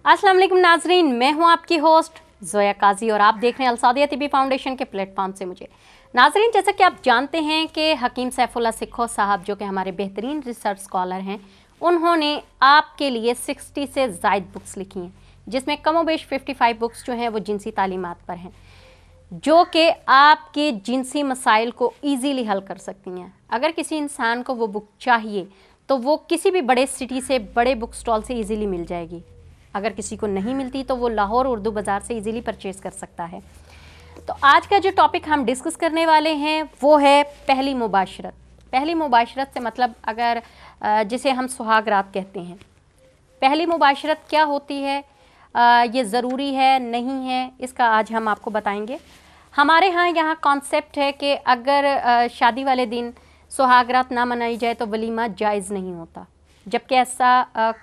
अस्सलाम वालेकुम नाजरीन, मैं हूं आपकी होस्ट ज़ोया काजी और आप देख रहे हैं अलसादिया तिब्बी फाउंडेशन के प्लेटफॉर्म से मुझे। नाजरीन, जैसा कि आप जानते हैं कि हकीम सैफुल्लाह सिक्खो साहब जो कि हमारे बेहतरीन रिसर्च स्कॉलर हैं, उन्होंने आपके लिए 60 से ज़ायद बुक्स लिखी हैं, जिसमें कमोबेश 55 बुक्स जो हैं वो जिनसी तालीमात पर हैं, जो कि आपके जिनसी मसाइल को ईज़िली हल कर सकती हैं। अगर किसी इंसान को वो बुक चाहिए तो वो किसी भी बड़े सिटी से, बड़े बुक स्टॉल से ईज़िली मिल जाएगी। अगर किसी को नहीं मिलती तो वो लाहौर उर्दू बाज़ार से इजीली परचेज़ कर सकता है। तो आज का जो टॉपिक हम डिस्कस करने वाले हैं वो है पहली मुबाशरत। पहली मुबाशरत से मतलब अगर जिसे हम सुहाग रात कहते हैं, पहली मुबाशरत क्या होती है, ये ज़रूरी है नहीं है, इसका आज हम आपको बताएंगे। हमारे यहाँ कॉन्सेप्ट है कि अगर शादी वाले दिन सुहाग रात ना मनाई जाए तो वलीमा जायज़ नहीं होता, जबकि ऐसा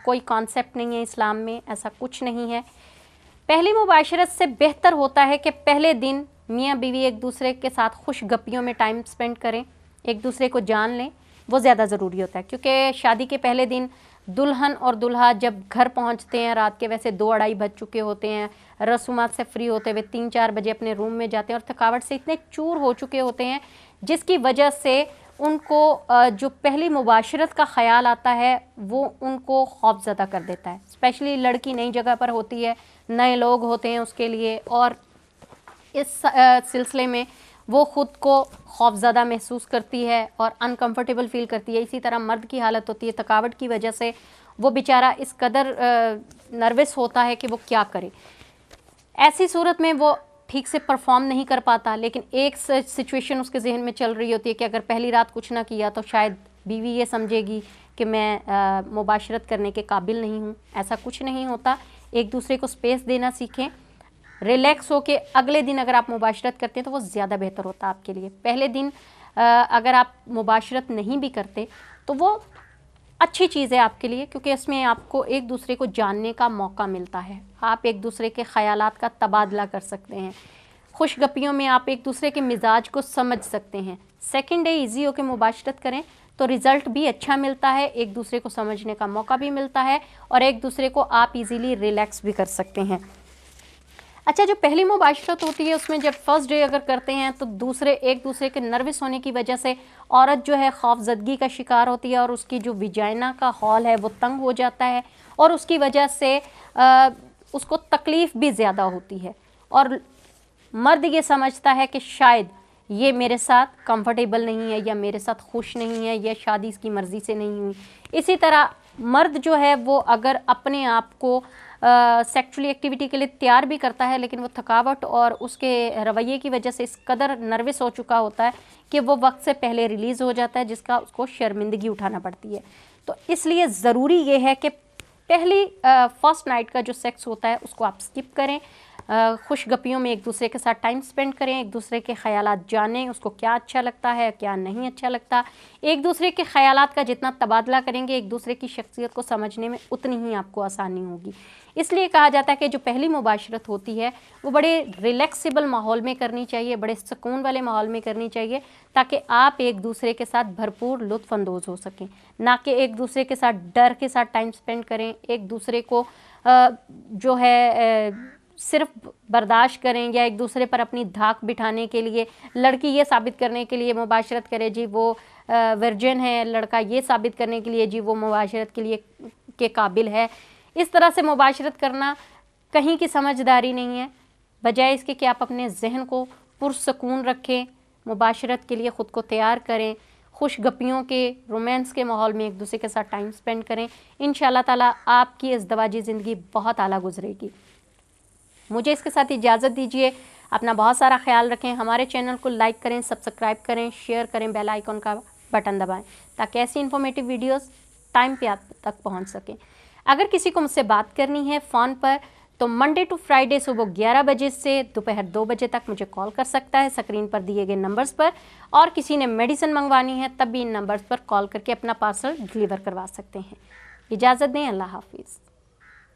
कोई कॉन्सेप्ट नहीं है इस्लाम में, ऐसा कुछ नहीं है। पहली मुबाशरत से बेहतर होता है कि पहले दिन मियाँ बीवी एक दूसरे के साथ खुश गप्पियों में टाइम स्पेंड करें, एक दूसरे को जान लें, वो ज़्यादा ज़रूरी होता है। क्योंकि शादी के पहले दिन दुल्हन और दुल्हा जब घर पहुंचते हैं रात के वैसे 2-2:30 बज चुके होते हैं, रसूमात से फ्री होते हुए 3-4 बजे अपने रूम में जाते हैं और थकावट से इतने चूर हो चुके होते हैं, जिसकी वजह से उनको जो पहली मुबाशरत का ख़याल आता है वो उनको खौफज़दा कर देता है। स्पेशली लड़की नई जगह पर होती है, नए लोग होते हैं उसके लिए, और इस सिलसिले में वो ख़ुद को खौफज़दा महसूस करती है और अनकंफर्टेबल फ़ील करती है। इसी तरह मर्द की हालत होती है, थकावट की वजह से वो बेचारा इस कदर नर्वस होता है कि वो क्या करे। ऐसी सूरत में वो ठीक से परफॉर्म नहीं कर पाता। लेकिन एक सिचुएशन उसके जहन में चल रही होती है कि अगर पहली रात कुछ ना किया तो शायद बीवी ये समझेगी कि मैं मुबाशरत करने के काबिल नहीं हूँ। ऐसा कुछ नहीं होता। एक दूसरे को स्पेस देना सीखें, रिलैक्स हो के अगले दिन अगर आप मुबाशरत करते हैं तो वो ज़्यादा बेहतर होता है आपके लिए। पहले दिन अगर आप मुबाशरत नहीं भी करते तो वो अच्छी चीज़ है आपके लिए, क्योंकि इसमें आपको एक दूसरे को जानने का मौका मिलता है। आप एक दूसरे के ख़यालात का तबादला कर सकते हैं, खुशगपियों में आप एक दूसरे के मिजाज को समझ सकते हैं। सेकंड डे ईजी होकर मुबाशरत करें तो रिज़ल्ट भी अच्छा मिलता है, एक दूसरे को समझने का मौका भी मिलता है और एक दूसरे को आप इजीली रिलैक्स भी कर सकते हैं। अच्छा, जो पहली मुबाशरत होती है उसमें जब फर्स्ट डे अगर करते हैं तो एक दूसरे के नर्वस होने की वजह से औरत जो है खौफजदगी का शिकार होती है और उसकी जो विजाइना का हॉल है वो तंग हो जाता है और उसकी वजह से उसको तकलीफ़ भी ज़्यादा होती है और मर्द ये समझता है कि शायद ये मेरे साथ कंफर्टेबल नहीं है या मेरे साथ खुश नहीं है या शादी इसकी मर्ज़ी से नहीं हुई। इसी तरह मर्द जो है वो अगर अपने आप को सेक्सुअली एक्टिविटी के लिए तैयार भी करता है, लेकिन वो थकावट और उसके रवैये की वजह से इस कदर नर्वस हो चुका होता है कि वो वक्त से पहले रिलीज़ हो जाता है, जिसका उसको शर्मिंदगी उठाना पड़ती है। तो इसलिए ज़रूरी ये है कि पहली फर्स्ट नाइट का जो सेक्स होता है उसको आप स्किप करें, खुशगपियों में एक दूसरे के साथ टाइम स्पेंड करें, एक दूसरे के ख़यालात जानें, उसको क्या अच्छा लगता है क्या नहीं अच्छा लगता। एक दूसरे के ख़यालात का जितना तबादला करेंगे एक दूसरे की शख्सियत को समझने में उतनी ही आपको आसानी होगी। इसलिए कहा जाता है कि जो पहली मुबाशरत होती है वो बड़े रिलैक्सेबल माहौल में करनी चाहिए, बड़े सुकून वाले माहौल में करनी चाहिए, ताकि आप एक दूसरे के साथ भरपूर लुत्फ़ अंदोज़ हो सकें, ना कि एक दूसरे के साथ डर के साथ टाइम स्पेंड करें, एक दूसरे को जो है सिर्फ बर्दाश्त करें या एक दूसरे पर अपनी धाक बिठाने के लिए, लड़की ये साबित करने के लिए मुबाशरत करे जी वो वर्जिन है, लड़का ये साबित करने के लिए जी वो मुबाशरत के लिए के काबिल है। इस तरह से मुबाशरत करना कहीं की समझदारी नहीं है। बजाय इसके कि आप अपने जहन को पुरसकून रखें, मुबाशरत के लिए ख़ुद को तैयार करें, खुशगपियों के रोमांस के माहौल में एक दूसरे के साथ टाइम स्पेंड करें। इंशाअल्लाह ताला आपकी इज़्दिवाजी ज़िंदगी बहुत आला गुजरेगी। मुझे इसके साथ इजाज़त दीजिए। अपना बहुत सारा ख्याल रखें। हमारे चैनल को लाइक करें, सब्सक्राइब करें, शेयर करें, बेल आइकन का बटन दबाएं ताकि ऐसी इन्फॉर्मेटिव वीडियोस टाइम पे आप तक पहुंच सकें। अगर किसी को मुझसे बात करनी है फ़ोन पर तो मंडे टू फ्राइडे सुबह 11 बजे से दोपहर 2 बजे तक मुझे कॉल कर सकता है स्क्रीन पर दिए गए नंबर्स पर, और किसी ने मेडिसिन मंगवानी है तब भी इन नंबर्स पर कॉल करके अपना पार्सल डिलीवर करवा सकते हैं। इजाज़त दें, अल्लाह हाफिज़।